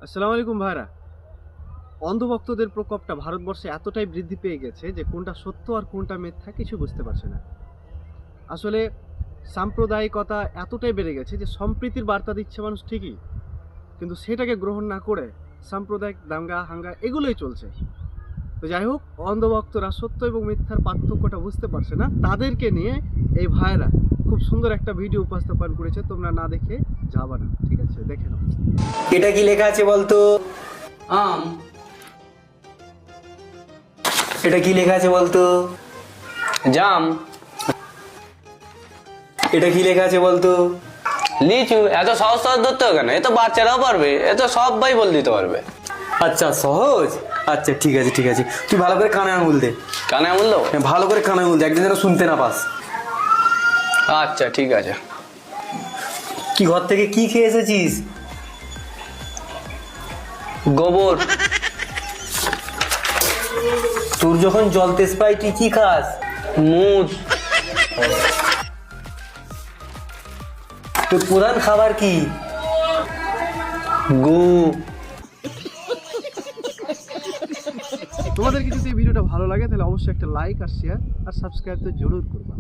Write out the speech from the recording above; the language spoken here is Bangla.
আসসালামু আলাইকুম ভাইরা। অন্ধভক্তদের প্রকোপটা ভারতবর্ষে এতটাই বৃদ্ধি পেয়ে গেছে যে কোনটা সত্য আর কোনটা মিথ্যা কিছু বুঝতে পারছে না। আসলে সাম্প্রদায়িকতা এতটাই বেড়ে গেছে যে সম্প্রীতির বার্তা দিচ্ছে মানুষ ঠিকই, কিন্তু সেটাকে গ্রহণ না করে সাম্প্রদায়িক দাঙ্গা হাঙ্গা এগুলোই চলছে। তো যাই হোক, অন্ধভক্তরা সত্য এবং মিথ্যার পার্থক্যটা বুঝতে পারছে না, তাদেরকে নিয়ে এই ভাইরা খুব সুন্দর একটা ভিডিও উপস্থাপন করেছে। তোমরা না দেখে যাবা না, ঠিক আছে? দেখে নাও। এটা কি লেখা আছে বলতো? আম। এটা কি লেখা আছে বলতো? জাম। এটা কি লেখা আছে বলতো? লিচু। এত সহজ সহজ ধরতে হবে কেন? এ তো বাচ্চারাও পারবে, এ তো সবাই বলে দিতে পারবে। আচ্ছা সহজ, আচ্ছা ঠিক আছে ঠিক আছে, তুই ভালো করে কানে আঙুল দে। কানে আমল দেবো? হ্যাঁ, ভালো করে কানে আঙুল দে, একদিন যেন শুনতে না পাস। আচ্ছা ঠিক আছে। কি ঘর থেকে কি খেয়ে এসেছিস? গোবর। তোর যখন জল তেজ পাই তুই কি খাস? মুজ। তোর প্রধান খাবার কি? গু। তোমাদেরকে যদি এই ভিডিওটা ভালো লাগে তাহলে অবশ্যই একটা লাইক আর শেয়ার আর সাবস্ক্রাইব তো জরুর করবে।